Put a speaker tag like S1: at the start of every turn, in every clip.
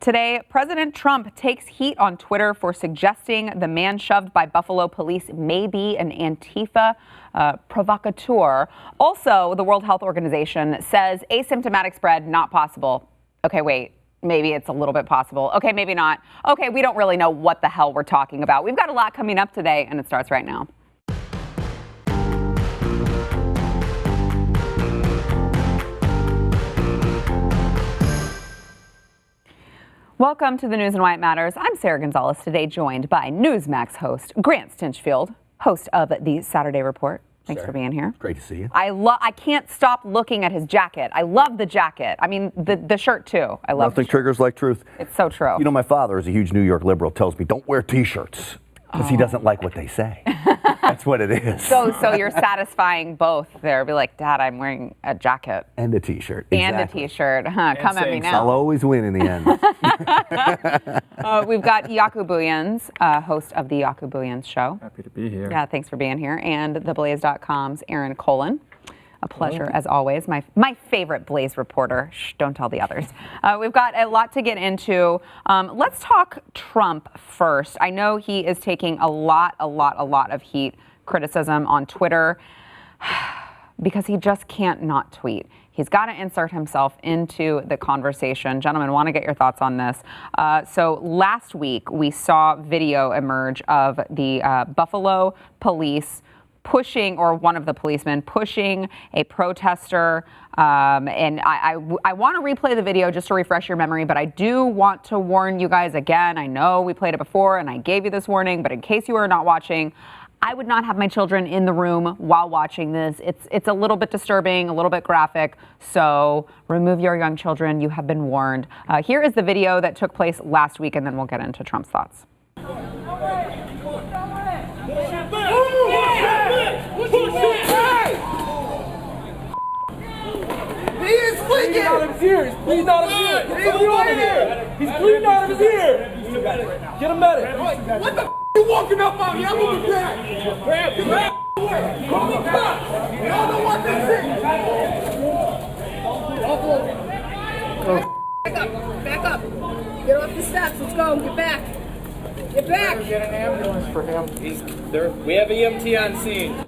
S1: Today, President Trump takes heat on Twitter for suggesting the man shoved by Buffalo police may be an Antifa provocateur. Also, the World Health Organization says asymptomatic spread not possible. Okay, wait. Maybe it's a little bit possible. Okay, maybe not. Okay, we don't really know what the hell we're talking about. We've got a lot coming up today, and it starts right now. Welcome to the News and Why It Matters. I'm Sarah Gonzalez, today joined by Newsmax host Grant Stinchfield, host of the Saturday Report. Thanks for being here.
S2: Great to see you.
S1: I can't stop looking at his jacket. I love the jacket. I mean, the shirt too. I love
S2: Nothing triggers like truth.
S1: It's so true.
S2: You know, my father is a huge New York liberal, tells me don't wear T-shirts because he doesn't like what they say. That's what it is.
S1: So you're satisfying both there. Be like, Dad, I'm wearing a jacket.
S2: And a T-shirt.
S1: And
S2: exactly.
S1: a T-shirt. Come at me now.
S2: I'll always win in the end.
S1: We've got Yaku Booyans, host of the Yaku Booyans Show.
S3: Happy to be here.
S1: Yeah, thanks for being here. And theblaze.com's Aaron Colin. A pleasure, as always. My favorite Blaze reporter. Shh, don't tell the others. We've got a lot to get into. Let's talk Trump first. I know he is taking a lot of heat, criticism on Twitter because he just can't not tweet. He's got to insert himself into the conversation. Gentlemen, want to get your thoughts on this. So last week, we saw video emerge of the Buffalo police pushing, or one of the policemen pushing a protester. And I want to replay the video just to refresh your memory, but I do want to warn you guys again. I know we played it before and I gave you this warning, but in case you are not watching, I would not have my children in the room while watching this. It's a little bit disturbing, a little bit graphic, so remove your young children. You have been warned. Here is the video that took place last week, and then we'll get into Trump's thoughts.
S4: He is bleeding!
S5: He's out of his ear! He's bleeding out of his ear! Get him out of here! He's bleeding out of his ear! Get him medic!
S4: What the f*** you walking up on me? I'm moving back! Get back away! Call the cops! Y'all know what this is! Back up! Get off the steps, let's go, get back! Get back!
S5: Get an ambulance for him. We have EMT on scene.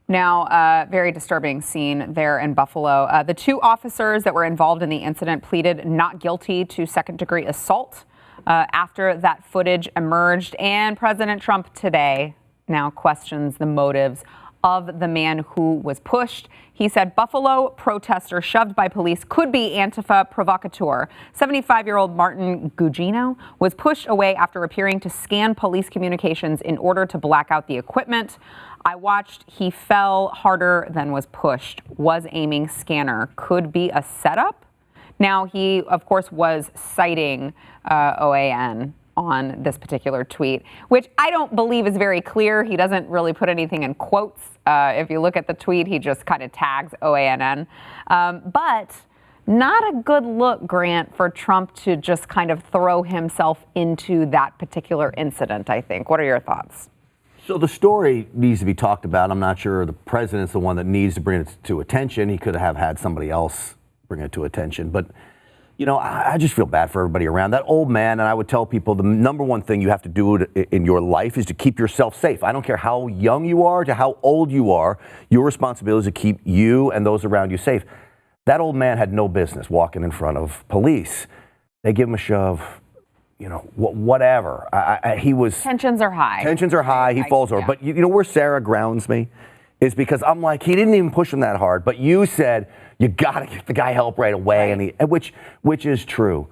S1: Now, very disturbing scene there in Buffalo. The two officers that were involved in the incident pleaded not guilty to second-degree assault after that footage emerged. And President Trump today now questions the motives of the man who was pushed. He said Buffalo protester shoved by police could be Antifa provocateur. 75-year-old Martin Gugino was pushed away after appearing to scan police communications in order to black out the equipment. I watched. He fell harder than was pushed. Was aiming scanner. Could be a setup. Now, he, of course, was citing OAN on this particular tweet, which I don't believe is very clear. He doesn't really put anything in quotes. If you look at the tweet, he just kind of tags OANN. But not a good look, Grant, for Trump to just kind of throw himself into that particular incident, I think. What are your thoughts?
S2: So the story needs to be talked about. I'm not sure the president's the one that needs to bring it to attention. He could have had somebody else bring it to attention. But, you know, I just feel bad for everybody around. That old man, and I would tell people the number one thing you have to do in your life is to keep yourself safe. I don't care how young you are to how old you are. Your responsibility is to keep you and those around you safe. That old man had no business walking in front of police. They give him a shove. You know, whatever. He was...
S1: Tensions are high.
S2: Tensions are high. He falls over.
S1: Yeah.
S2: But you know where Sarah grounds me is because I'm like, he didn't even push him that hard. But you said, you got to get the guy help right away.
S1: Right.
S2: And which is true.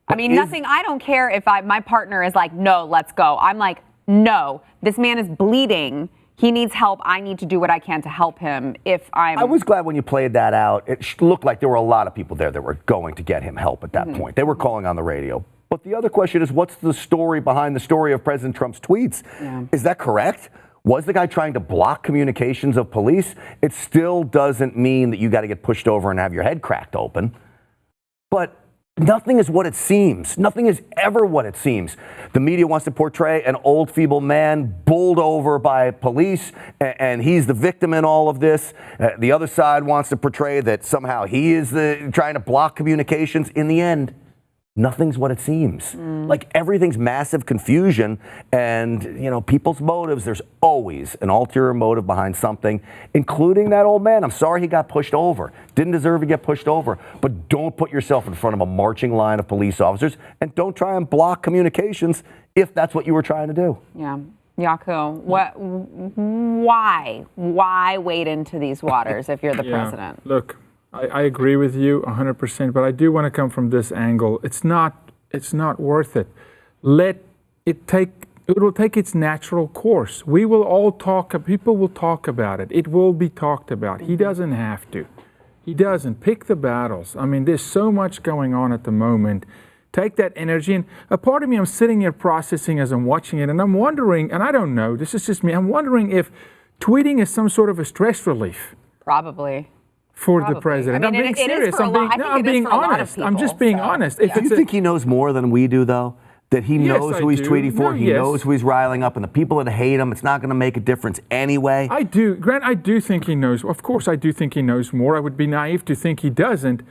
S1: I mean, I don't care if my partner is like, no, let's go. I'm like, no, this man is bleeding. He needs help. I need to do what I can to help him
S2: I was glad when you played that out. It looked like there were a lot of people there that were going to get him help at that point. They were calling on the radio. But the other question is, what's the story behind the story of President Trump's tweets? Yeah. Is that correct? Was the guy trying to block communications of police? It still doesn't mean that you got to get pushed over and have your head cracked open. But nothing is what it seems. Nothing is ever what it seems. The media wants to portray an old, feeble man bowled over by police, and he's the victim in all of this. The other side wants to portray that somehow he is trying to block communications. In the end, nothing's what it seems. Like everything's massive confusion, and people's motives, there's always an ulterior motive behind something, including that old man. I'm sorry he got pushed over. Didn't deserve to get pushed over, but don't put yourself in front of a marching line of police officers, and don't try and block communications if that's what you were trying to do.
S1: Yeah. Yaku, why wade into these waters if you're the president?
S3: Look, I agree with you 100%, but I do want to come from this angle. It's not worth it. It will take its natural course. We will all people will talk about it. It will be talked about. He doesn't have to. He doesn't. Pick the battles. I mean, there's so much going on at the moment. Take that energy, and a part of me, I'm sitting here processing as I'm watching it, and I'm wondering, and I don't know, this is just me, I'm wondering if tweeting is some sort of a stress relief.
S1: Probably.
S3: For the president.
S1: I mean,
S3: I'm being serious. I'm being honest. I'm just being honest.
S2: Do you think he knows more than we do, though? That he knows who he's tweeting for, he knows who he's riling up, and the people that hate him, it's not going to make a difference anyway?
S3: I do. Grant, I do think he knows. Of course, I do think he knows more. I would be naive to think he doesn't.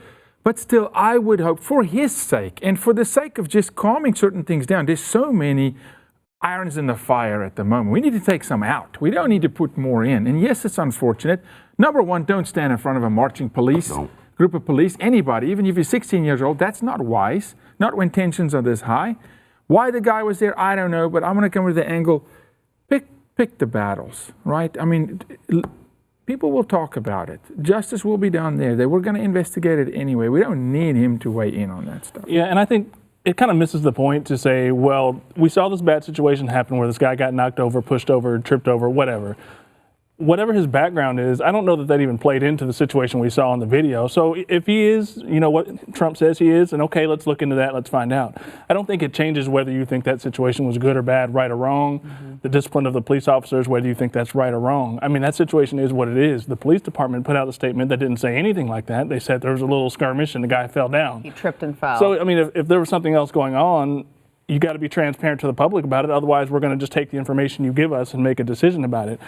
S3: But still, I would hope, for his sake, and for the sake of just calming certain things down, there's so many irons in the fire at the moment. We need to take some out. We don't need to put more in. And yes, it's unfortunate. Number one, don't stand in front of a marching group of police, anybody, even if you're 16 years old. That's not wise, not when tensions are this high. Why the guy was there, I don't know, but I'm going to come with the angle, pick the battles, right? I mean, people will talk about it. Justice will be done there. They were going to investigate it anyway. We don't need him to weigh in on that stuff.
S6: Yeah, and I think it kind of misses the point to say, well, we saw this bad situation happen where this guy got knocked over, pushed over, tripped over, whatever. Whatever his background is, I don't know that even played into the situation we saw in the video. So if he is, what Trump says he is, then okay, let's look into that, let's find out. I don't think it changes whether you think that situation was good or bad, right or wrong. The discipline of the police officers, whether you think that's right or wrong. I mean, that situation is what it is. The police department put out a statement that didn't say anything like that. They said there was a little skirmish and the guy fell down.
S1: He tripped and fell.
S6: So, I mean, if there was something else going on, you got to be transparent to the public about it. Otherwise, we're going to just take the information you give us and make a decision about it.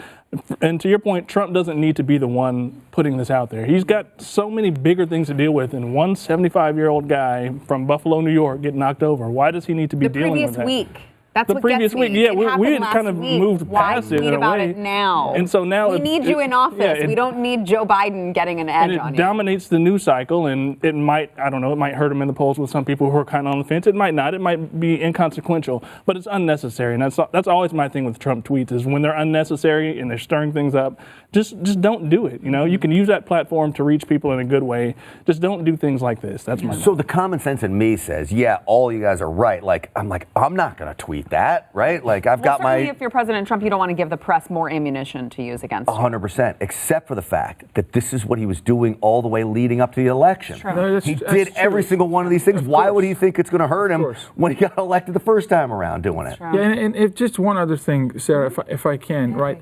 S6: And to your point, Trump doesn't need to be the one putting this out there. He's got so many bigger things to deal with than one 75-year-old guy from Buffalo, New York, getting knocked over. Why does he need to be dealing with that?
S1: The previous week. That's
S6: the
S1: what
S6: previous
S1: gets me.
S6: week, yeah, we had
S1: last
S6: kind of
S1: week.
S6: moved past it in a way.
S1: Why tweet about it now?
S6: And so now
S1: we need you in office. We don't need Joe Biden getting an edge on you.
S6: It dominates the news cycle, and it might, I don't know, it might hurt him in the polls with some people who are kind of on the fence. It might not. It might be inconsequential, but it's unnecessary. And that's always my thing with Trump tweets is when they're unnecessary and they're stirring things up, just don't do it. You can use that platform to reach people in a good way. Just don't do things like this. That's my
S2: So the common sense in me says, yeah, all you guys are right. I'm not going to tweet that, right? I've got my.
S1: If you're President Trump, you don't want to give the press more ammunition to use against you.
S2: 100%, except for the fact that this is what he was doing all the way leading up to the election.
S3: No,
S2: he did every single one of these things. Why would he think it's going to hurt him when he got elected the first time around doing it?
S3: Yeah, and if just one other thing, Sarah, if I can, right?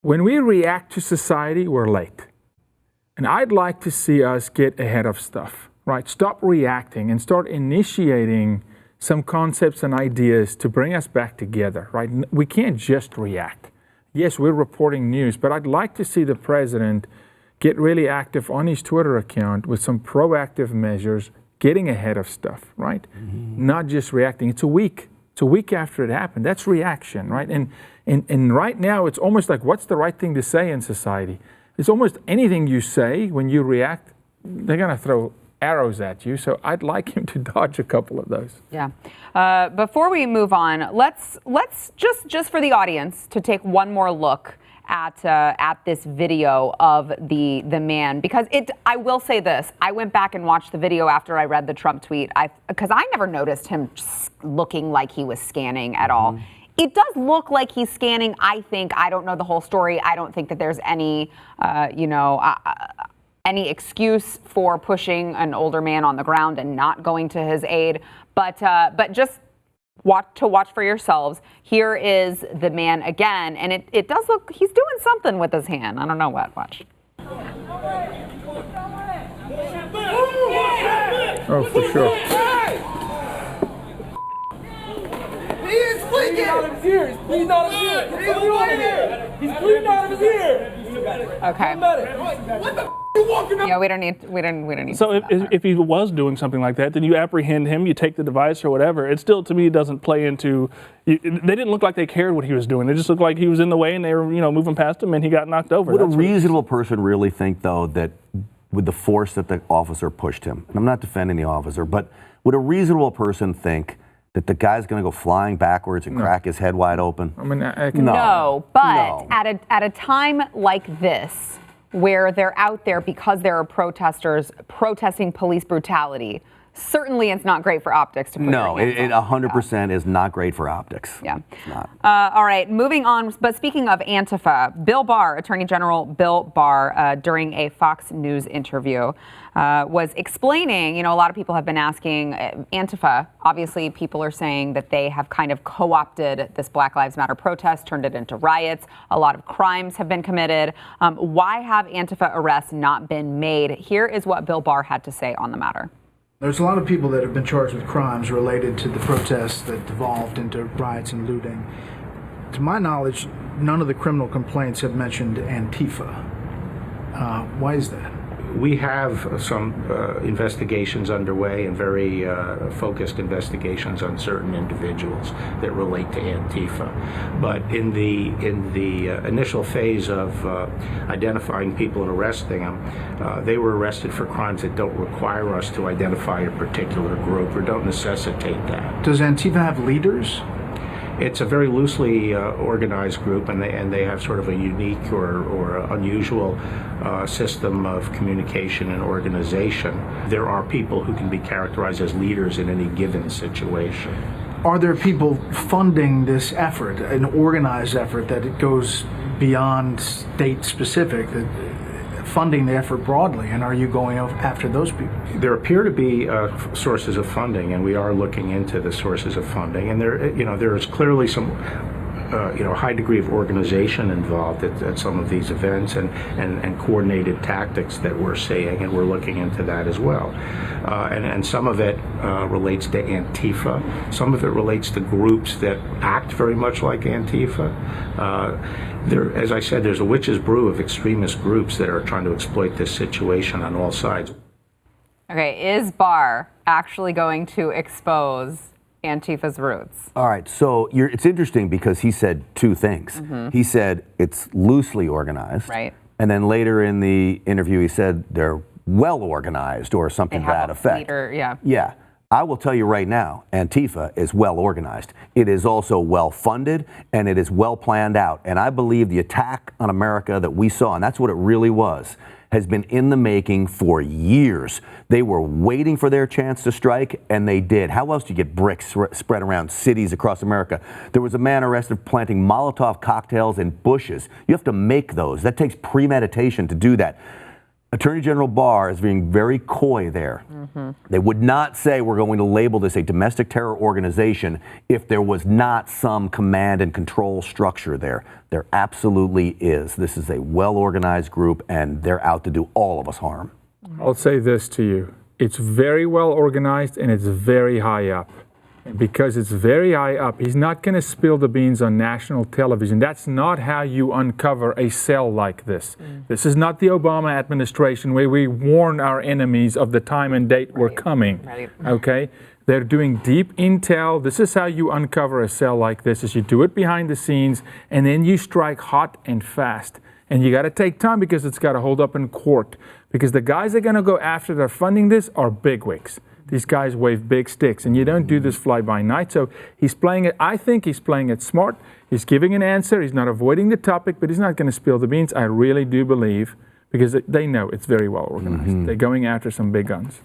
S3: When we react to society, we're late. And I'd like to see us get ahead of stuff, right? Stop reacting and start initiating some concepts and ideas to bring us back together, right? We can't just react. Yes, we're reporting news, but I'd like to see the president get really active on his Twitter account with some proactive measures, getting ahead of stuff, right? Not just reacting. It's a week after it happened. That's reaction, right? And right now, it's almost like, what's the right thing to say in society? It's almost anything you say when you react, they're going to throw arrows at you. So I'd like him to dodge a couple of those.
S1: Yeah. Before we move on, let's just for the audience to take one more look at this video of the man, because I will say this, I went back and watched the video after I read the Trump tweet, because I never noticed him looking like he was scanning at all. It does look like he's scanning, I think. I don't know the whole story. I don't think that there's any excuse for pushing an older man on the ground and not going to his aid. But just watch for yourselves. Here is the man again, and it does look, he's doing something with his hand. I don't know what. Watch.
S3: Oh, for sure.
S4: He is bleeding out of his ear. He's bleeding out of his ear. He's bleeding out of his ear.
S1: Okay.
S4: What the f*** you you walking up?
S1: Yeah, we don't need.
S6: So
S1: to see that
S6: if he was doing something like that, then you apprehend him, you take the device or whatever. It still, to me, doesn't play into. They didn't look like they cared what he was doing. They just looked like he was in the way and they were, moving past him and he got knocked over.
S2: Would a reasonable person really think, though, that with the force that the officer pushed him, and I'm not defending the officer, but would a reasonable person think that the guy's going to go flying backwards and crack his head wide open?
S3: I mean, I can,
S1: No, but at a time like this, where they're out there because there are protesters protesting police brutality, certainly it's not great for optics to put
S2: No,
S1: your
S2: it
S1: hands on
S2: 100% is not great for optics.
S1: Yeah.
S2: It's not.
S1: All right, moving on. But speaking of Antifa, Bill Barr, Attorney General Bill Barr, during a Fox News interview, was explaining, a lot of people have been asking Antifa, obviously people are saying that they have kind of co-opted this Black Lives Matter protest, turned it into riots. A lot of crimes have been committed. Why have Antifa arrests not been made? Here is what Bill Barr had to say on the matter.
S7: There's a lot of people that have been charged with crimes related to the protests that devolved into riots and looting. To my knowledge, none of the criminal complaints have mentioned Antifa. Why is that?
S8: We have some investigations underway and very focused investigations on certain individuals that relate to Antifa. But in the initial phase of identifying people and arresting them, they were arrested for crimes that don't require us to identify a particular group or don't necessitate that.
S7: Does Antifa have leaders?
S8: It's a very loosely organized group, and they have sort of a unique or unusual system of communication and organization. There are people who can be characterized as leaders in any given situation.
S7: Are there people funding this effort, an organized effort that it goes beyond state-specific, funding the effort broadly, and are you going after those people?
S8: There appear to be sources of funding, and we are looking into the sources of funding. And there is clearly some, high degree of organization involved at some of these events, and coordinated tactics that we're seeing, and we're looking into that as well. And some of it relates to Antifa. Some of it relates to groups that act very much like Antifa. As I said, there's a witch's brew of extremist groups that are trying to exploit this situation on all sides.
S1: Okay, is Barr actually going to expose Antifa's roots?
S2: All right, so it's interesting because he said two things. He said it's loosely organized.
S1: Right.
S2: And then later in the interview, he said they're well organized or something to that effect.
S1: Leader, yeah.
S2: Yeah. I will tell you right now, Antifa is well organized. It is also well funded, and it is well planned out. And I believe the attack on America that we saw, and that's what it really was, has been in the making for years. They were waiting for their chance to strike, and they did. How else do you get bricks spread around cities across America? There was a man arrested planting Molotov cocktails in bushes. You have to make those. That takes premeditation to do that. Attorney General Barr is being very coy there. They would not say we're going to label this a domestic terror organization if there was not some command and control structure there. There absolutely is. This is a well-organized group, and they're out to do all of us harm.
S3: I'll say this to you. It's very well organized and it's very high up. And because it's very high up, he's not going to spill the beans on national television. That's not how you uncover a cell like this. This is not the Obama administration where we warn our enemies of the time and date we're coming. Okay? They're doing deep intel. This is how you uncover a cell like this, is you do it behind the scenes, and then you strike hot and fast. And you got to take time because it's got to hold up in court. Because the guys that are going to go after they're funding this are bigwigs. These guys wave big sticks, and you don't do this fly by night. So he's playing it, I think he's playing it smart. He's giving an answer. He's not avoiding the topic, but he's not going to spill the beans. I really do believe, because they know it's very well organized. They're going after some big guns.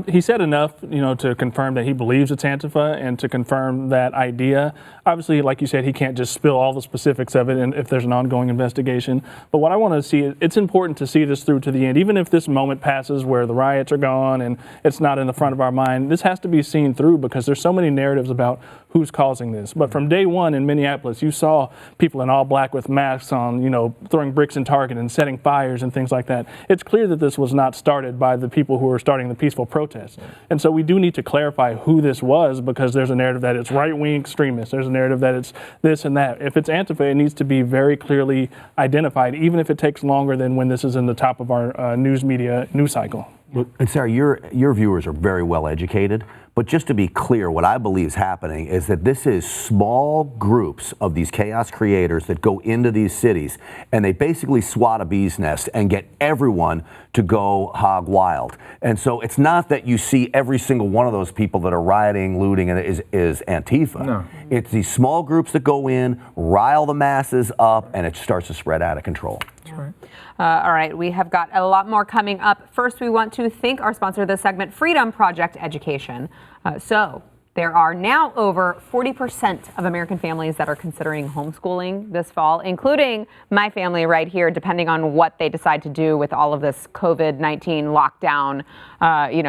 S6: He said enough, to confirm that he believes it's Antifa and to confirm that idea. Obviously, like you said, he can't just spill all the specifics of it and if there's an ongoing investigation. But what I want to see, it's important to see this through to the end. Even if this moment passes where the riots are gone and it's not in the front of our mind, this has to be seen through because there's so many narratives about who's causing this. But from day one in Minneapolis, you saw people in all black with masks on, throwing bricks in Target and setting fires and things like that. It's clear that this was not started by the people who were starting the peaceful protest. And so we do need to clarify who this was, because there's a narrative that it's right-wing extremists. There's a narrative that it's this and that. If it's Antifa, it needs to be very clearly identified, even if it takes longer than when this is in the top of our news cycle.
S2: Look, and Sarah, your viewers are very well educated, but just to be clear, what I believe is happening is that this is small groups of these chaos creators that go into these cities and they basically swat a bee's nest and get everyone to go hog wild. And so it's not that you see every single one of those people that are rioting, looting, and is Antifa.
S3: No.
S2: It's these small groups that go in, rile the masses up, and it starts to spread out of control.
S3: That's right.
S1: All right, we have got a lot more coming up. First, we want to thank our sponsor of this segment, Freedom Project Education. So there are now over 40% of American families that are considering homeschooling this fall, including my family right here, depending on what they decide to do with all of this COVID-19 lockdown,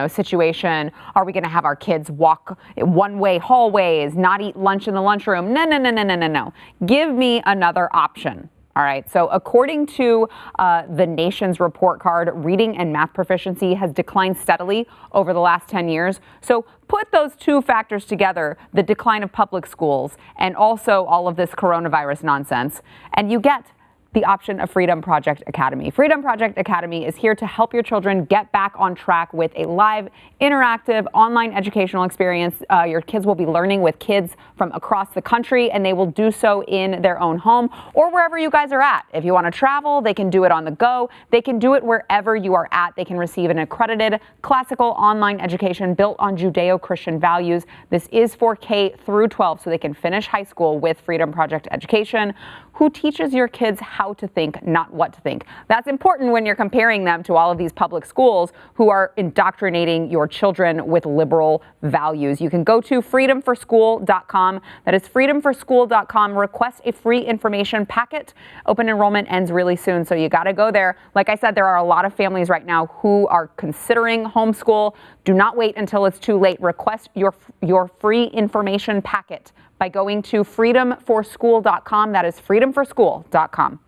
S1: situation. Are we going to have our kids walk one-way hallways, not eat lunch in the lunchroom? No. Give me another option. All right, so according to the Nation's report card, reading and math proficiency has declined steadily over the last 10 years. So put those two factors together, the decline of public schools and also all of this coronavirus nonsense, and you get the option of Freedom Project Academy. Freedom Project Academy is here to help your children get back on track with a live, interactive, online educational experience. Your kids will be learning with kids from across the country, and they will do so in their own home or wherever you guys are at. If you want to travel, they can do it on the go. They can do it wherever you are at. They can receive an accredited classical online education built on Judeo-Christian values. This is for K through 12, so they can finish high school with Freedom Project Education, who teaches your kids how to think, not what to think. That's important when you're comparing them to all of these public schools who are indoctrinating your children with liberal values. You can go to freedomforschool.com. That is freedomforschool.com. Request a free information packet. Open enrollment ends really soon, so you got to go there. Like I said, there are a lot of families right now who are considering homeschool. Do not wait until it's too late. Request your free information packet by going to freedomforschool.com. That is freedomforschool.com.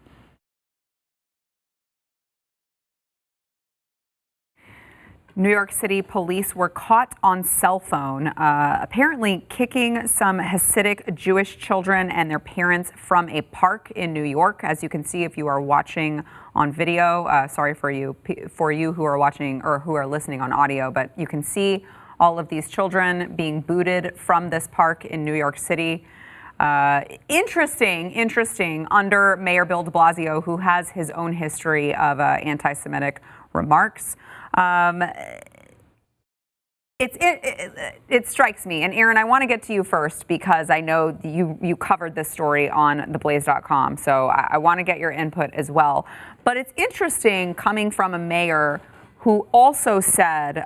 S1: New York City police were caught on cell phone, apparently kicking some Hasidic Jewish children and their parents from a park in New York. As you can see, if you are watching on video, sorry for you who are watching or who are listening on audio, but you can see all of these children being booted from this park in New York City. Interesting under Mayor Bill de Blasio, who has his own history of anti-Semitic remarks. It strikes me, and Aaron, I want to get to you first because I know you covered this story on theblaze.com, so I want to get your input as well. But it's interesting coming from a mayor who also said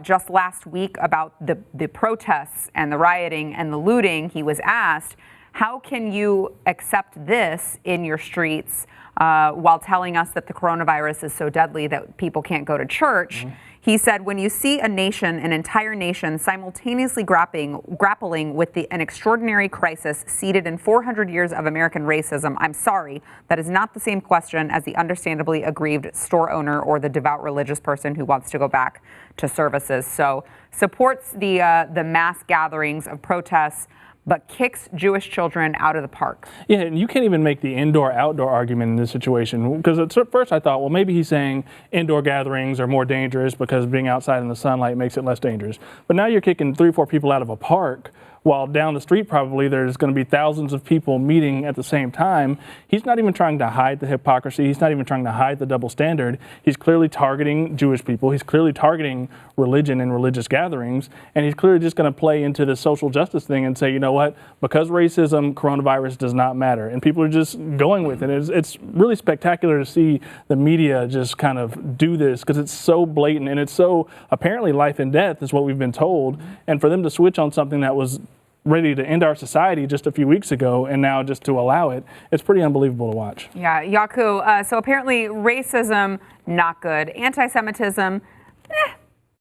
S1: just last week about the protests and the rioting and the looting. He was asked, how can you accept this in your streets while telling us that the coronavirus is so deadly that people can't go to church? Mm-hmm. He said, when you see an entire nation simultaneously grappling with an extraordinary crisis seated in 400 years of American racism, I'm sorry, that is not the same question as the understandably aggrieved store owner or the devout religious person who wants to go back to services. So supports the mass gatherings of protests, but kicks Jewish children out of the park.
S6: Yeah, and you can't even make the indoor-outdoor argument in this situation, because at first I thought, well, maybe he's saying indoor gatherings are more dangerous because being outside in the sunlight makes it less dangerous. But now you're kicking 3 or 4 people out of a park, while down the street probably there's going to be thousands of people meeting at the same time. He's not even trying to hide the hypocrisy. He's not even trying to hide the double standard. He's clearly targeting Jewish people. He's clearly targeting religion and religious gatherings. And he's clearly just going to play into the social justice thing and say, you know what, because racism, coronavirus does not matter. And people are just going with it. It's really spectacular to see the media just kind of do this because it's so blatant and it's so apparently life and death is what we've been told. And for them to switch on something that was ready to end our society just a few weeks ago and now just to allow it, it's pretty unbelievable to watch.
S1: Yeah, Yaku, so apparently racism, not good. Anti-Semitism,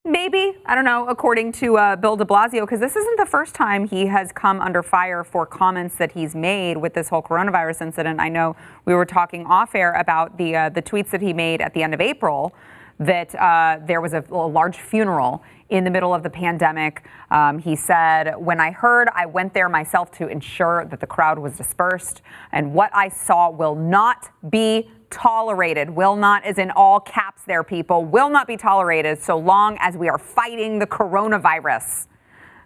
S1: maybe, I don't know, according to Bill de Blasio, because this isn't the first time he has come under fire for comments that he's made with this whole coronavirus incident. I know we were talking off air about the tweets that he made at the end of April. that there was a large funeral in the middle of the pandemic. He said, when I heard, I went there myself to ensure that the crowd was dispersed, and what I saw will not be tolerated. Will not is in all caps there, people. Will not be tolerated so long as we are fighting the coronavirus.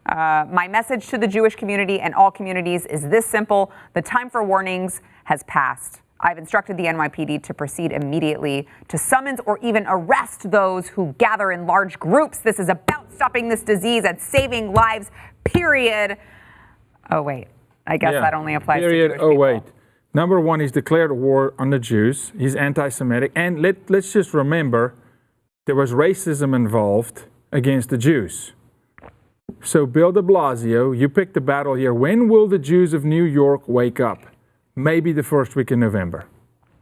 S1: My message to the Jewish community and all communities is this simple. The time for warnings has passed. I've instructed the NYPD to proceed immediately to summons or even arrest those who gather in large groups. This is about stopping this disease and saving lives, period. Oh, wait. I guess that only applies to Jewish people.
S3: Wait. Number one, he's declared war on the Jews. He's anti-Semitic. And let's just remember, there was racism involved against the Jews. So Bill de Blasio, you picked the battle here. When will the Jews of New York wake up? Maybe the first week in November.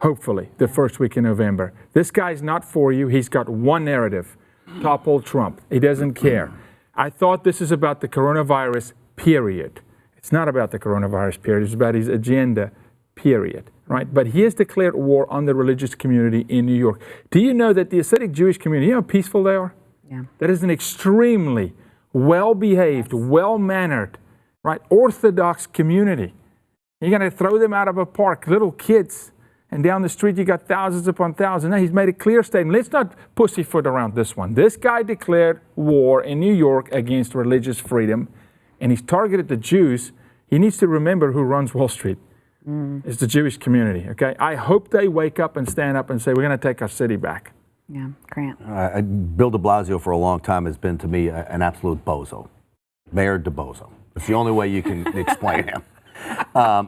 S3: Hopefully, the first week in November. This guy's not for you. He's got one narrative. Topple Trump. He doesn't care. I thought this is about the coronavirus, period. It's not about the coronavirus, period. It's about his agenda, period. Right? But he has declared war on the religious community in New York. Do you know that the Hasidic Jewish community, you know how peaceful they are?
S1: Yeah.
S3: That is an extremely well-behaved, well-mannered, right, Orthodox community. You're going to throw them out of a park, little kids, and down the street you got thousands upon thousands. Now, he's made a clear statement. Let's not pussyfoot around this one. This guy declared war in New York against religious freedom, and he's targeted the Jews. He needs to remember who runs Wall Street. It's the Jewish community, okay? I hope they wake up and stand up and say, we're going to take our city back.
S1: Yeah, Grant.
S2: Bill de Blasio for a long time has been to me an absolute bozo. Mayor de Bozo. It's the only way you can explain him.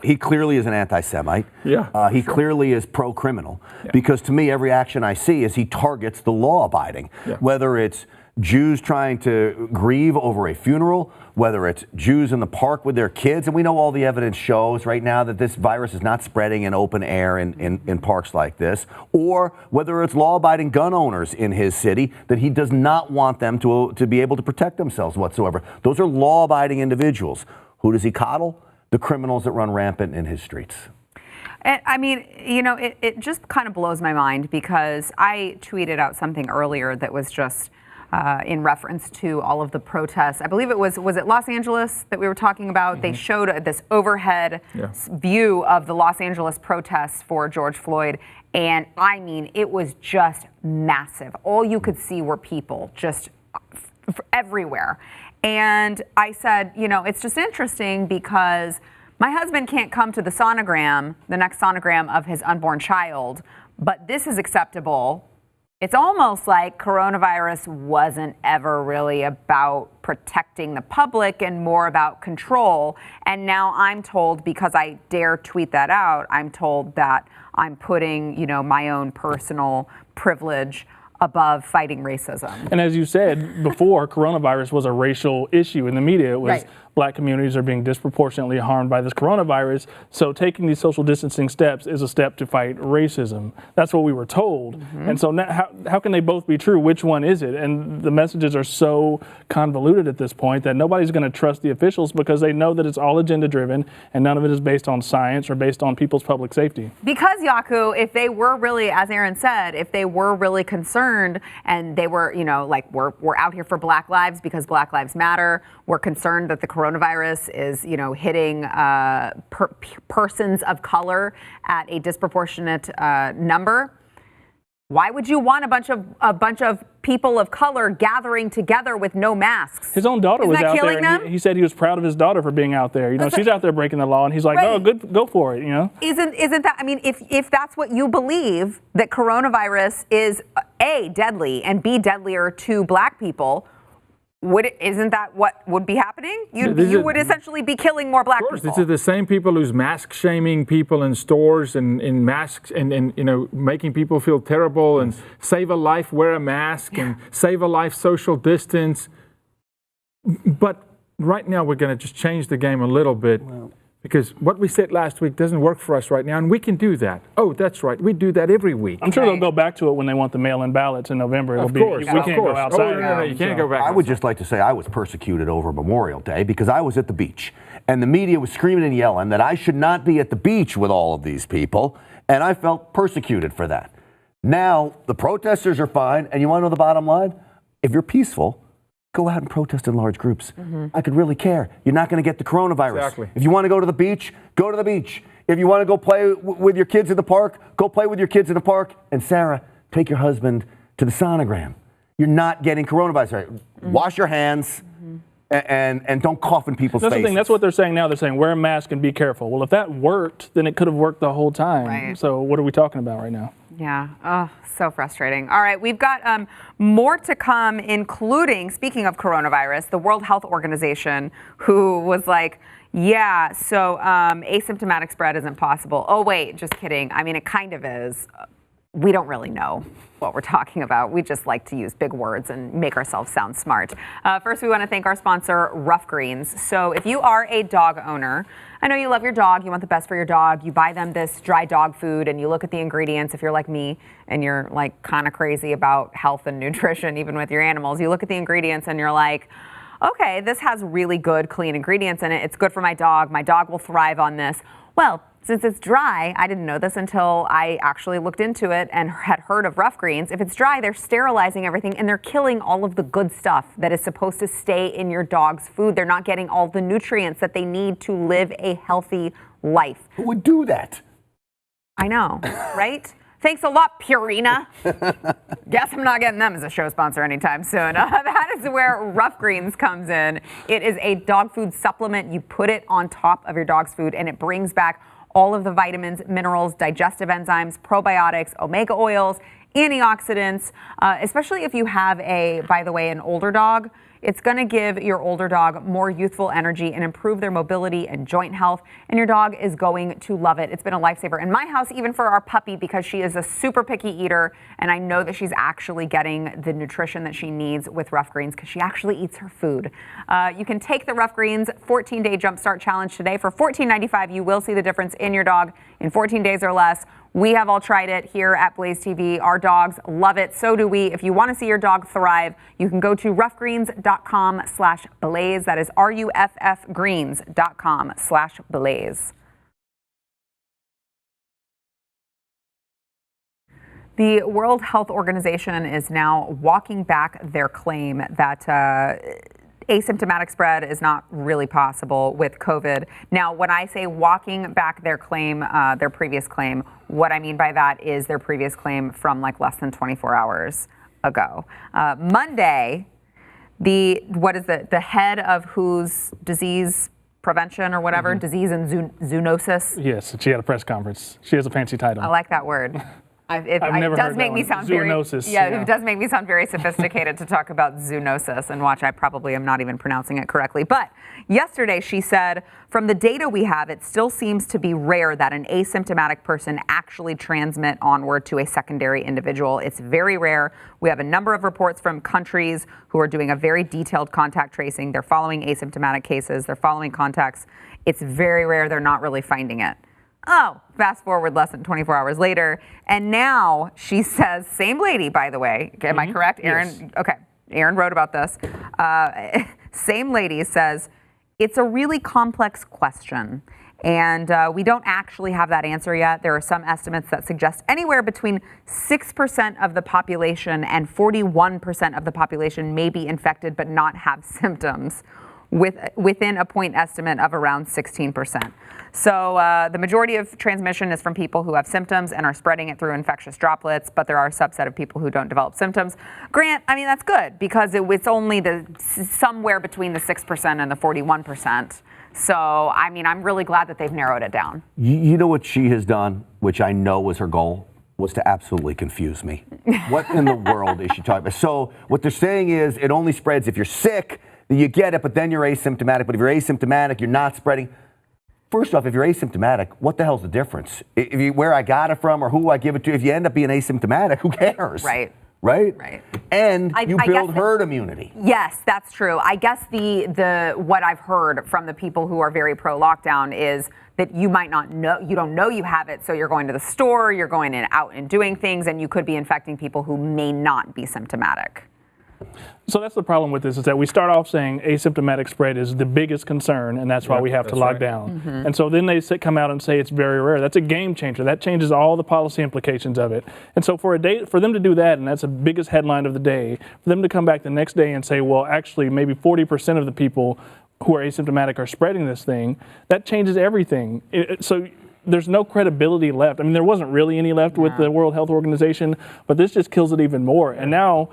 S2: He clearly is an anti-Semite.
S3: Yeah,
S2: he clearly is pro-criminal. Yeah. Because to me, every action I see is he targets the law-abiding. Yeah. Whether it's Jews trying to grieve over a funeral, whether it's Jews in the park with their kids, and we know all the evidence shows right now that this virus is not spreading in open air in parks like this, or whether it's law-abiding gun owners in his city that he does not want them to be able to protect themselves whatsoever. Those are law-abiding individuals. Who does he coddle? The criminals that run rampant in his streets.
S1: And, I mean, you know, it just kind of blows my mind because I tweeted out something earlier that was just in reference to all of the protests. I believe it was it Los Angeles that we were talking about? Mm-hmm. They showed this overhead view of the Los Angeles protests for George Floyd. And I mean, it was just massive. All you could see were people just everywhere. And I said, you know, it's just interesting because my husband can't come to the sonogram, the next sonogram of his unborn child, but this is acceptable. It's almost like coronavirus wasn't ever really about protecting the public and more about control. And now I'm told, because I dare tweet that out, I'm told that I'm putting, you know, my own personal privilege above fighting racism.
S6: And as you said before, coronavirus was a racial issue in the media. It was black communities are being disproportionately harmed by this coronavirus. So taking these social distancing steps is a step to fight racism. That's what we were told. Mm-hmm. And so now, how can they both be true? Which one is it? And the messages are so convoluted at this point that nobody's going to trust the officials because they know that it's all agenda driven and none of it is based on science or based on people's public safety.
S1: Because, Yaku, if they were really, as Aaron said, if they were really concerned and they were, you know, like we're out here for Black lives because Black Lives Matter, we're concerned that the coronavirus is, you know, hitting persons of color at a disproportionate number. Why would you want a bunch of people of color gathering together with no masks?
S6: His own daughter was out there, and he said he was proud of his daughter for being out there. You know, she's out there breaking the law, and he's like, "No, good, go for it." You know,
S1: isn't that? I mean, if that's what you believe, that coronavirus is A, deadly and B, deadlier to Black people, isn't that what would be happening? You would essentially be killing more Black people.
S3: These are the same people who's mask shaming people in stores and in masks and you know, making people feel terrible and save a life, wear a mask and save a life, social distance. But right now we're going to just change the game a little bit. Because what we said last week doesn't work for us right now, and we can do that. Oh, that's right. We do that every week.
S6: I'm sure they'll go back to it when they want the mail-in ballots in November. We can't go outside.
S3: No, you can't go back.
S2: I would just like to say I was persecuted over Memorial Day because I was at the beach, and the media was screaming and yelling that I should not be at the beach with all of these people, and I felt persecuted for that. Now, the protesters are fine, and you want to know the bottom line? If you're peaceful, go out and protest in large groups. I could really care. You're not going to get the coronavirus.
S3: Exactly.
S2: If you want to go to the beach, go to the beach. If you want to go play with your kids in the park, go play with your kids in the park. And Sarah, take your husband to the sonogram. You're not getting coronavirus. Right? Wash your hands and don't cough in people's
S6: That's
S2: faces.
S6: the thing. That's what they're saying now. They're saying wear a mask and be careful. Well, if that worked, then it could have worked the whole time.
S1: Right.
S6: So what are we talking about right now?
S1: Yeah. Oh, so frustrating. All right. We've got more to come, including, speaking of coronavirus, the World Health Organization, who was like, yeah, so asymptomatic spread isn't possible. Oh, wait, just kidding. I mean, it kind of is. We don't really know what we're talking about. We just like to use big words and make ourselves sound smart. First, we want to thank our sponsor, Ruff Greens. So if you are a dog owner, I know you love your dog, you want the best for your dog, you buy them this dry dog food and you look at the ingredients. If you're like me and you're like kind of crazy about health and nutrition, even with your animals, you look at the ingredients and you're like, okay, this has really good, clean ingredients in it. It's good for my dog. My dog will thrive on this. Well, since it's dry, I didn't know this until I actually looked into it and had heard of Ruff Greens. If it's dry, they're sterilizing everything and they're killing all of the good stuff that is supposed to stay in your dog's food. They're not getting all the nutrients that they need to live a healthy life.
S2: Who would do that?
S1: I know, right? Thanks a lot, Purina. Guess I'm not getting them as a show sponsor anytime soon. That is where Ruff Greens comes in. It is a dog food supplement. You put it on top of your dog's food and it brings back all of the vitamins, minerals, digestive enzymes, probiotics, omega oils, antioxidants, especially if you have by the way, an older dog. It's going to give your older dog more youthful energy and improve their mobility and joint health. And your dog is going to love it. It's been a lifesaver in my house, even for our puppy, because she is a super picky eater. And I know that she's actually getting the nutrition that she needs with Ruff Greens because she actually eats her food. You can take the Ruff Greens 14-day Jumpstart Challenge today. For $14.95, you will see the difference in your dog in 14 days or less. We have all tried it here at BlazeTV. Our dogs love it. So do we. If you want to see your dog thrive, you can go to ruffgreens.com/blaze. That is ruffgreens.com/blaze. The World Health Organization is now walking back their claim that asymptomatic spread is not really possible with COVID. Now, when I say walking back their claim, their previous claim, what I mean by that is their previous claim from like less than 24 hours ago. Monday, the head of whose disease prevention or whatever, disease and zoonosis.
S6: Yes, she had a press conference. She has a fancy title.
S1: I like that word. It
S6: never
S1: does
S6: heard
S1: make
S6: that
S1: me
S6: one.
S1: sound
S6: Zoonosis,
S1: very,
S6: yeah.
S1: It does make me sound very sophisticated to talk about zoonosis, and watch, I probably am not even pronouncing it correctly. But yesterday she said, from the data we have, it still seems to be rare that an asymptomatic person actually transmit onward to a secondary individual. It's very rare. We have a number of reports from countries who are doing a very detailed contact tracing. They're following asymptomatic cases. They're following contacts. It's very rare. They're not really finding it. Oh, fast forward less than 24 hours later. And now she says, same lady, by the way. Am I correct, Aaron?
S6: Yes.
S1: Okay. Aaron wrote about this. Same lady says, it's a really complex question. And we don't actually have that answer yet. There are some estimates that suggest anywhere between 6% of the population and 41% of the population may be infected but not have symptoms, within a point estimate of around 16%. So the majority of transmission is from people who have symptoms and are spreading it through infectious droplets, but there are a subset of people who don't develop symptoms. Grant, I mean, that's good because it's only somewhere between the 6% and the 41%. So, I mean, I'm really glad that they've narrowed it down.
S2: You know what she has done, which I know was her goal, was to absolutely confuse me. What in the world is she talking about? So what they're saying is it only spreads if you're sick, you get it, but then you're asymptomatic. But if you're asymptomatic, you're not spreading. First off, if you're asymptomatic, what the hell's the difference? Where I got it from or who I give it to, if you end up being asymptomatic, who cares?
S1: Right.
S2: Right? And you build herd immunity.
S1: Yes, that's true. I guess the what I've heard from the people who are very pro-lockdown is that you might not know, you don't know you have it, so you're going to the store, you're going out and doing things, and you could be infecting people who may not be symptomatic.
S6: So that's the problem with this, is that we start off saying asymptomatic spread is the biggest concern, and that's why we have to lock down. And so then they come out and say it's very rare. That's a game changer. That changes all the policy implications of it. And so for them to do that, and that's the biggest headline of the day, for them to come back the next day and say, well, actually maybe 40% of the people who are asymptomatic are spreading this thing, that changes everything. So there's no credibility left. I mean, there wasn't really any left with the World Health Organization, but this just kills it even more. And now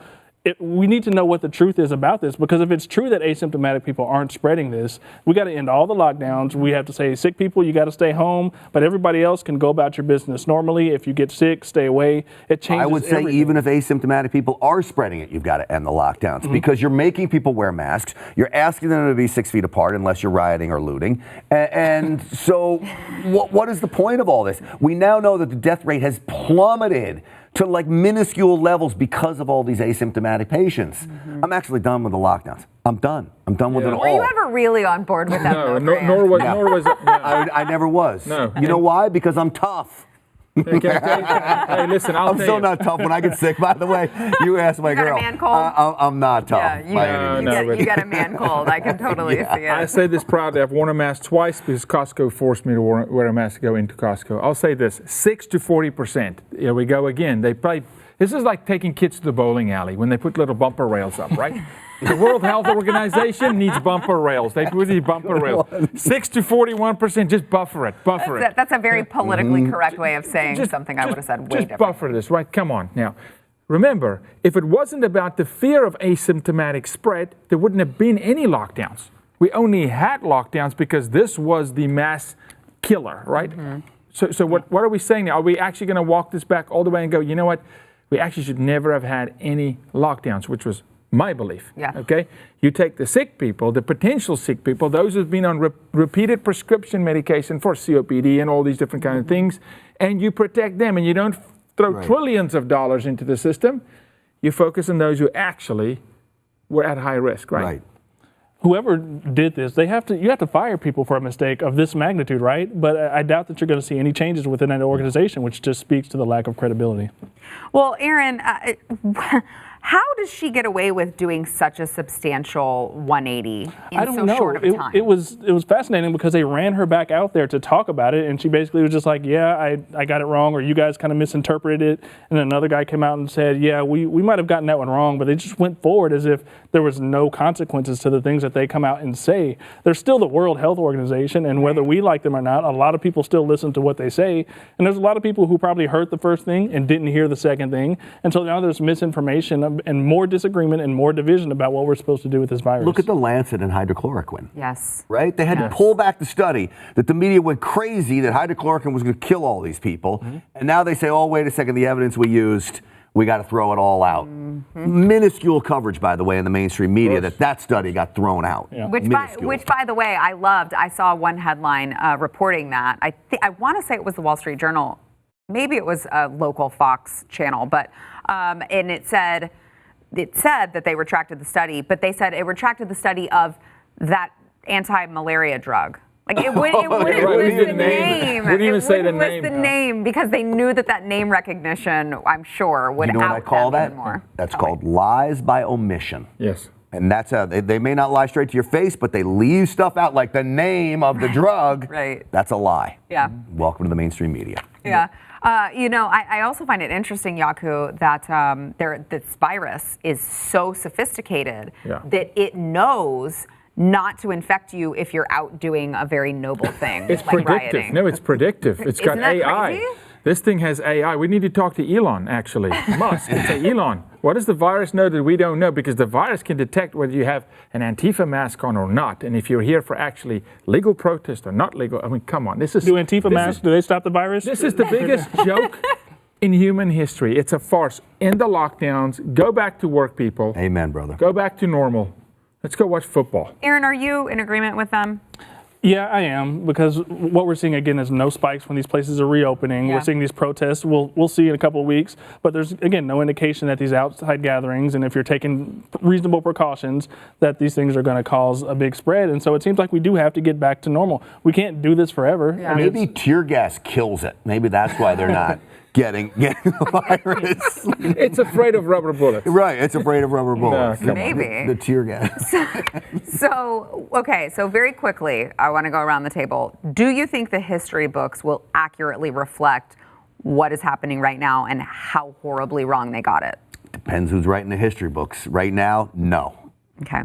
S6: we need to know what the truth is about this, because if it's true that asymptomatic people aren't spreading this, we got to end all the lockdowns. We have to say, sick people, you got to stay home, but everybody else can go about your business normally. If you get sick, stay away. It changes
S2: I would say
S6: everything.
S2: even if asymptomatic people are spreading it, you've got to end the lockdowns, because you're making people wear masks. You're asking them to be 6 feet apart unless you're rioting or looting. And so what is the point of all this? We now know that the death rate has plummeted to like minuscule levels because of all these asymptomatic patients. I'm actually done with the lockdowns. I'm done. I'm done with it all.
S1: Were you ever really on board with that?
S3: No, nor was it.
S2: I never was.
S3: No.
S2: You know why? Because I'm tough.
S3: Hey, listen,
S2: I'm so not tough when I get sick. By the way, you asked my girl.
S1: You got a man cold?
S2: I'm not tough.
S1: Yeah, you get a man cold. I can totally see it.
S3: I say this proudly. I've worn a mask twice because Costco forced me to wear a mask to go into Costco. I'll say this: 6 to 40%. Here we go again. This is like taking kids to the bowling alley when they put little bumper rails up, right? The World Health Organization needs bumper rails. They put these bumper rails. 6 to 41%. Just buffer it.
S1: That's a very politically correct way of saying something I would have said way different.
S3: Just buffer this, right? Come on. Now, remember, if it wasn't about the fear of asymptomatic spread, there wouldn't have been any lockdowns. We only had lockdowns because this was the mass killer, right? So what are we saying now? Are we actually going to walk this back all the way and go, you know what? We actually should never have had any lockdowns, which was my belief.
S1: Yeah.
S3: Okay. You take the sick people, the potential sick people, those who've been on repeated prescription medication for COPD and all these different kind of things, and you protect them, and you don't throw trillions of dollars into the system. You focus on those who actually were at high risk, right?
S6: Whoever did this, you have to fire people for a mistake of this magnitude, right? But I doubt that you're going to see any changes within that organization, which just speaks to the lack of credibility.
S1: Well, Aaron, how does she get away with doing such a substantial 180 in so short of a time?
S6: It was fascinating because they ran her back out there to talk about it, and she basically was just like, yeah, I got it wrong, or you guys kind of misinterpreted it. And another guy came out and said, yeah, we might have gotten that one wrong, but they just went forward as if there was no consequences to the things that they come out and say. They're still the World Health Organization, and whether we like them or not, a lot of people still listen to what they say. And there's a lot of people who probably heard the first thing and didn't hear the second thing. And so now there's misinformation and more disagreement and more division about what we're supposed to do with this virus.
S2: Look at the Lancet and hydrochloroquine.
S1: Yes.
S2: Right? They had to pull back the study that the media went crazy that hydrochloroquine was going to kill all these people. And now they say, oh, wait a second, the evidence we used, we got to throw it all out. Minuscule coverage, by the way, in the mainstream media that study got thrown out.
S1: Yeah. Which, by the way, I loved. I saw one headline reporting that. I want to say it was the Wall Street Journal. Maybe it was a local Fox channel, but and it said that they retracted the study, but they said it retracted the study of that anti-malaria drug. Like it wouldn't list the name.
S3: Wouldn't even say the name.
S1: List the name because they knew that name recognition, I'm sure, would
S2: out them. You know what I call that?
S1: Even more.
S2: That's called lies by omission.
S3: Yes.
S2: And that's how they may not lie straight to your face, but they leave stuff out like the name of the drug.
S1: Right.
S2: That's a lie.
S1: Yeah.
S2: Welcome to the mainstream media.
S1: Yeah. I also find it interesting, Yaku, that this virus is so sophisticated that it knows not to infect you if you're out doing a very noble thing.
S3: It's
S1: like
S3: predictive.
S1: rioting.
S3: No, it's predictive. It's got AI.
S1: Crazy?
S3: This thing has AI. We need to talk to Elon, actually. Musk. And say, Elon, what does the virus know that we don't know? Because the virus can detect whether you have an Antifa mask on or not. And if you're here for actually legal protest or not legal, I mean, come on. Do
S6: Antifa masks, do they stop the virus?
S3: This is the biggest joke in human history. It's a farce. End the lockdowns. Go back to work, people.
S2: Amen, brother.
S3: Go back to normal. Let's go watch football.
S1: Aaron, are you in agreement with them?
S6: Yeah, I am, because what we're seeing again is no spikes when these places are reopening.
S1: Yeah.
S6: We're seeing these protests. We'll see in a couple of weeks, but there's again no indication that these outside gatherings, and if you're taking reasonable precautions, that these things are going to cause a big spread. And so it seems like we do have to get back to normal. We can't do this forever.
S1: Yeah.
S2: Maybe tear gas kills it. Maybe that's why they're not getting the virus.
S3: It's afraid of rubber bullets.
S2: Right, it's afraid of rubber bullets.
S3: Come on.
S1: Maybe.
S2: The tear gas.
S1: So very quickly, I want to go around the table. Do you think the history books will accurately reflect what is happening right now and how horribly wrong they got it?
S2: Depends who's writing the history books. Right now, no.
S1: Okay.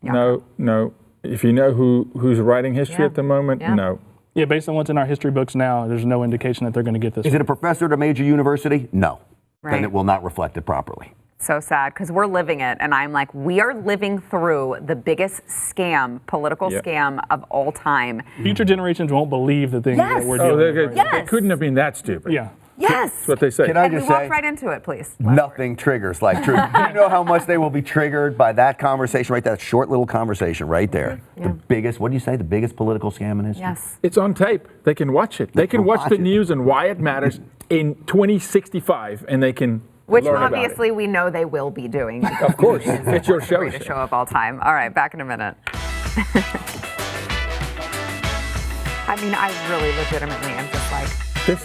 S1: Yeah.
S3: No. If you know who's writing history at the moment, no.
S6: Yeah, based on what's in our history books now, there's no indication that they're going to get this.
S2: Is it a professor at a major university? No.
S1: Right.
S2: Then it will not reflect it properly.
S1: So sad, because we're living it, and I'm like, we are living through the biggest scam, political scam of all time.
S6: Future generations won't believe the things that we're dealing with.
S3: They couldn't have been that stupid.
S6: Yeah.
S1: Yes.
S3: That's what they say.
S2: Can I
S1: And we
S2: just
S1: walked
S2: say,
S1: right into it, please.
S2: nothing triggers like truth. Do you know how much they will be triggered by that conversation, right? That short little conversation right there. The biggest, what do you say, the biggest political scam in history?
S1: Yes.
S3: It's on tape. They can watch it. They can watch the news and why it matters in 2065, and they can
S1: Which
S3: learn about
S1: obviously we know they will be doing.
S3: Of course. It's your show.
S1: Greatest show of all time. All right, back in a minute. I mean, I really legitimately am just like,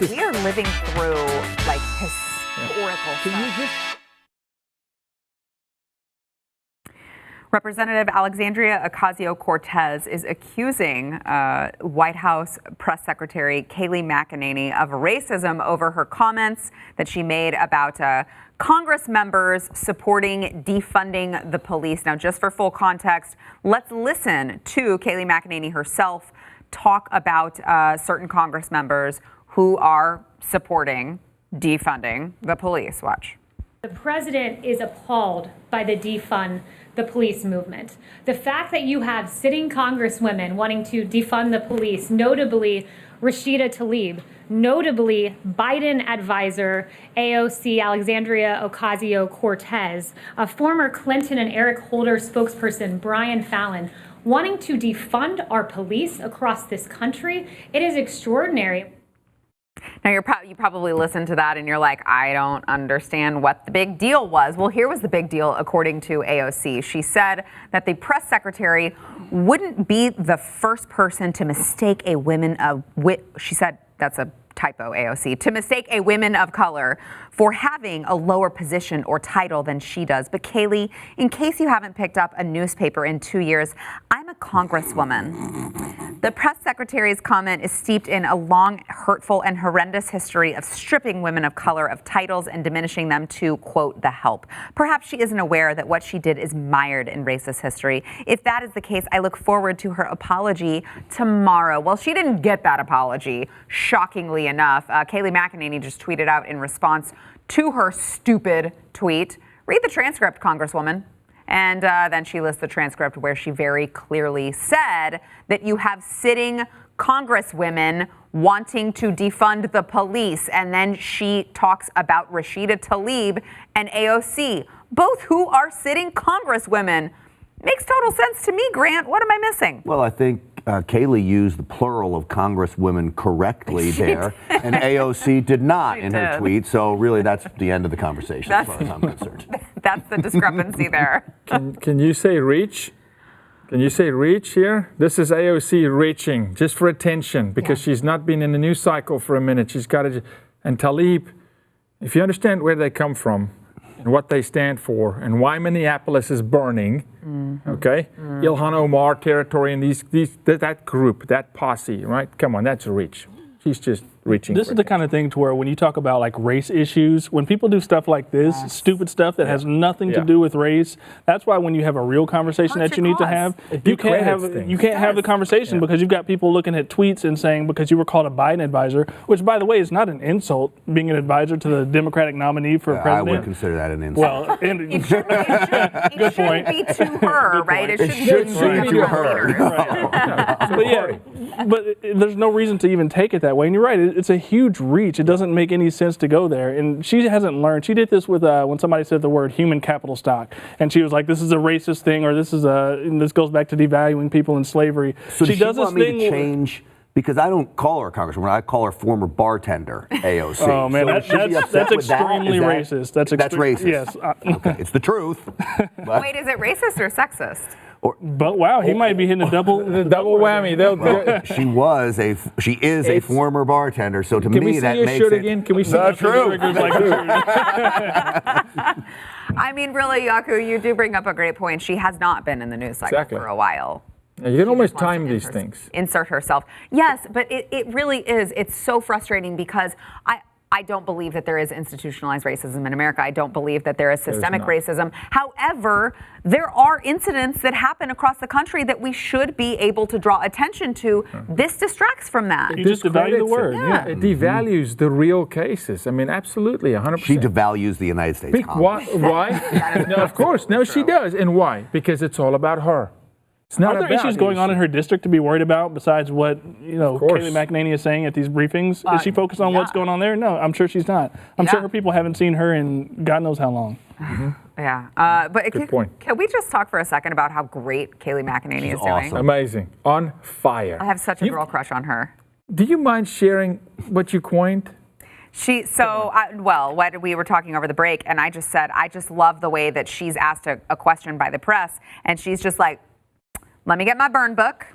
S1: we are living through like historical stuff. Representative Alexandria Ocasio-Cortez is accusing White House Press Secretary Kayleigh McEnany of racism over her comments that she made about Congress members supporting defunding the police. Now, just for full context, let's listen to Kayleigh McEnany herself talk about certain Congress members who are supporting defunding the police. Watch.
S9: The president is appalled by the defund the police movement. The fact that you have sitting congresswomen wanting to defund the police, notably Rashida Tlaib, notably Biden advisor AOC Alexandria Ocasio-Cortez, a former Clinton and Eric Holder spokesperson Brian Fallon, wanting to defund our police across this country, it is extraordinary.
S1: Now, you probably listened to that and you're like, I don't understand what the big deal was. Well, here was the big deal, according to AOC. She said that the press secretary wouldn't be the first person to mistake a woman of she said that's a typo, AOC, to mistake a woman of color for having a lower position or title than she does. But Kayleigh, in case you haven't picked up a newspaper in 2 years, I'm a congresswoman. The press secretary's comment is steeped in a long, hurtful, and horrendous history of stripping women of color of titles and diminishing them to, quote, the help. Perhaps she isn't aware that what she did is mired in racist history. If that is the case, I look forward to her apology tomorrow. Well, she didn't get that apology, shockingly enough. Kayleigh McEnany just tweeted out in response to her stupid tweet. Read the transcript, Congresswoman. And then she lists the transcript where she very clearly said that you have sitting congresswomen wanting to defund the police. And then she talks about Rashida Tlaib and AOC, both who are sitting congresswomen. Makes total sense to me, Grant. What am I missing?
S2: Well, I think Kayleigh used the plural of congresswomen correctly there, and AOC did not in her tweet. So really, that's the end of the conversation as far as I'm concerned.
S1: That's the discrepancy there.
S3: Can you say reach? Can you say reach here? This is AOC reaching just for attention because she's not been in the news cycle for a minute. She's got to. And Tlaib, if you understand where they come from and what they stand for and why Minneapolis is burning, okay? Ilhan Omar territory and that group, that posse, right? Come on, that's a reach. She's just reaching.
S6: This is the kind of thing to where when you talk about like race issues, when people do stuff like this, stupid stuff that has nothing to do with race, that's why when you have a real conversation that you need to have, you can't have the conversation because you've got people looking at tweets and saying because you were called a Biden advisor, which by the way is not an insult, being an advisor to the Democratic nominee for president.
S2: I would consider that an insult.
S6: Well,
S1: it shouldn't be to her, right? It shouldn't be to her.
S6: But there's no reason to even take it that way. And you're right, it's a huge reach. It doesn't make any sense to go there. And she hasn't learned. She did this with when somebody said the word human capital stock, and she was like, "This is a racist thing," or "This is this goes back to devaluing people in slavery."
S2: So
S6: she does
S2: want
S6: this
S2: me
S6: thing
S2: to change? Because I don't call her a congresswoman. I call her former bartender, AOC.
S6: Oh man,
S2: so
S6: that's extremely racist. That's
S2: racist.
S6: Yes.
S2: Okay, it's the truth.
S1: Wait, is it racist or sexist?
S6: But wow, he might be hitting a double
S3: whammy.
S2: She is a former bartender, so to
S3: Can we
S2: me
S3: see
S2: that
S3: your
S2: makes
S3: shirt
S2: it
S3: again? Can we see
S2: not true.
S1: I mean, really, Yaku, you do bring up a great point. She has not been in the news cycle for a while.
S3: You can almost time these things.
S1: Insert herself. Yes, but it really is. It's so frustrating because I don't believe that there is institutionalized racism in America. I don't believe that there is systemic racism. However, there are incidents that happen across the country that we should be able to draw attention to. This distracts from that.
S6: You just devalue the word.
S3: Yeah. It devalues the real cases. I mean, absolutely, 100%.
S2: She devalues the United States Congress.
S3: Why? No, of course. No, she does. And why? Because it's all about her.
S6: Are there issues going on in her district to be worried about besides what Kayleigh McEnany is saying at these briefings? Is she focused on what's going on there? No, I'm sure she's not. I'm sure her people haven't seen her in God knows how long.
S1: Yeah, but
S3: Good point.
S1: Can we just talk for a second about how great Kayleigh McEnany is doing?
S3: Amazing. On fire.
S1: I have such a girl crush on her.
S3: Do you mind sharing what you coined?
S1: What we were talking over the break, and I just said, I just love the way that she's asked a question by the press, and she's just like, let me get my burn book.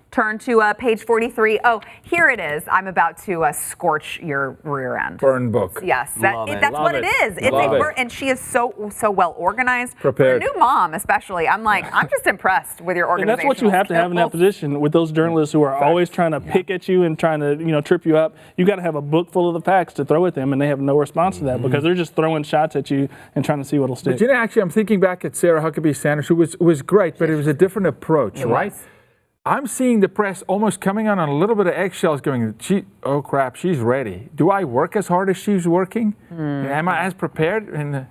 S1: Turn to page 43. Oh, here it is. I'm about to scorch your rear end.
S3: Burn book.
S1: Yes, that's what it is. And she is so well organized.
S3: Prepared.
S1: For a new mom, especially. I'm just impressed with your organization.
S6: And that's what you have to have in that position with those journalists who are always trying to pick at you and trying to trip you up. You got to have a book full of the facts to throw at them, and they have no response to that because they're just throwing shots at you and trying to see what'll stick.
S3: But actually, I'm thinking back at Sarah Huckabee Sanders, who was great, but it was a different approach, right? I'm seeing the press almost coming on a little bit of eggshells going, oh crap, she's ready. Do I work as hard as she's working? Am I as prepared? In the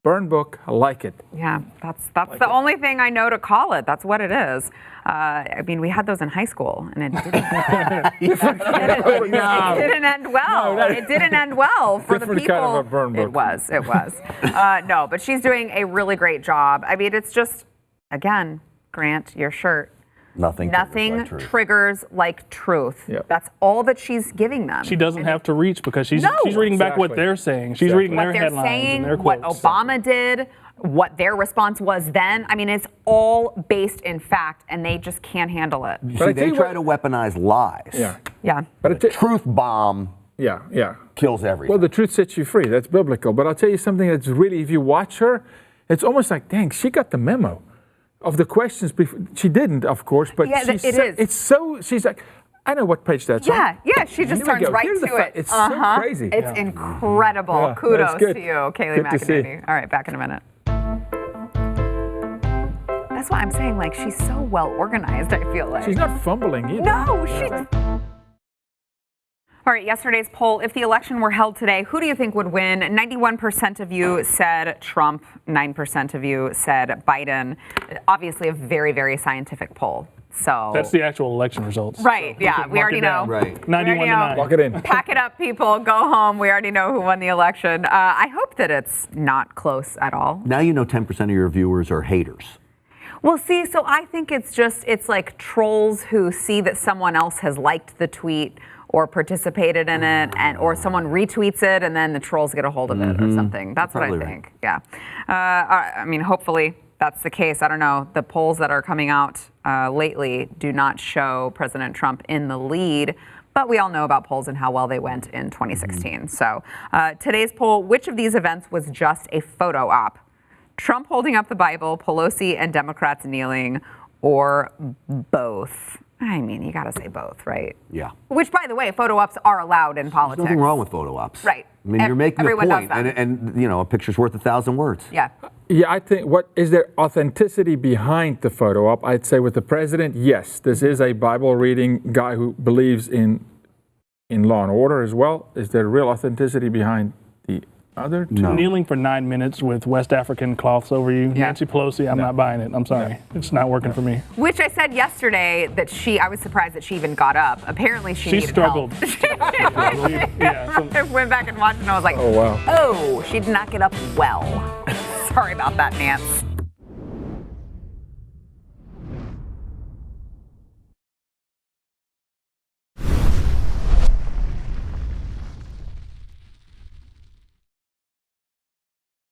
S3: burn book, I like it.
S1: Yeah, that's the only thing I know to call it. That's what it is. I mean, we had those in high school, and it didn't, it didn't end well. It didn't end well for the people.
S3: Kind of a burn book.
S1: It was. No, but she's doing a really great job. I mean, it's just, again, Grant, your shirt.
S2: Nothing
S1: triggers like truth.
S3: Yep.
S1: That's all that she's giving them.
S6: She doesn't have to reach because she's reading back what they're saying. She's reading their headlines and their quotes.
S1: What Obama did, what their response was then. I mean, it's all based in fact, and they just can't handle it.
S2: See, they try to weaponize lies.
S1: Yeah.
S2: But a truth bomb kills everything.
S3: Well, the truth sets you free. That's biblical. But I'll tell you something that's really, if you watch her, it's almost like, dang, she got the memo. Of the questions, she didn't, of course, but she's like, I know what page that's on.
S1: Yeah, she just turns right to it.
S3: It's so crazy.
S1: It's incredible.
S3: Yeah,
S1: Kudos to you, Kayleigh McEnany.
S3: to
S1: All right, back in a minute. That's why I'm saying, she's so well organized, I feel like.
S3: She's not fumbling either.
S1: No, she's... All right, yesterday's poll, if the election were held today, who do you think would win? 91% of you said Trump, 9% of you said Biden. Obviously a very, very scientific poll. So
S6: that's the actual election results.
S1: Right,
S6: so
S1: yeah, we already know.
S2: Right.
S6: 91 to 9.
S3: Lock it in.
S1: Pack it up, people, go home. We already know who won the election. I hope that it's not close at all.
S2: Now you know 10% of your viewers are haters.
S1: Well, see, so I think it's like trolls who see that someone else has liked the tweet or participated in it, or someone retweets it, and then the trolls get a hold of it or something. That's what I think. Right. Yeah. I mean, hopefully that's the case. I don't know. The polls that are coming out lately do not show President Trump in the lead, but we all know about polls and how well they went in 2016. So today's poll: which of these events was just a photo op? Trump holding up the Bible, Pelosi and Democrats kneeling, or both? I mean, you got to say both, right?
S2: Yeah.
S1: Which, by the way, photo ops are allowed in politics.
S2: There's nothing wrong with photo ops.
S1: Right.
S2: I mean, you're making a point,
S1: does that.
S2: and a picture's worth 1,000 words.
S1: Yeah.
S3: Yeah, I think, is there authenticity behind the photo op? I'd say with the president, yes. This is a Bible reading guy who believes in law and order as well. Is there real authenticity behind the other two?
S2: No.
S6: Kneeling for 9 minutes with West African cloths over you.
S1: Yeah.
S6: Nancy Pelosi, I'm not buying it. I'm sorry. It's not working for me.
S1: Which I said yesterday that I was surprised that she even got up. Apparently she needed
S6: struggled.
S1: Help. I went back and watched and I was like,
S3: oh, wow.
S1: Oh, she did not get up well. Sorry about that, Nance.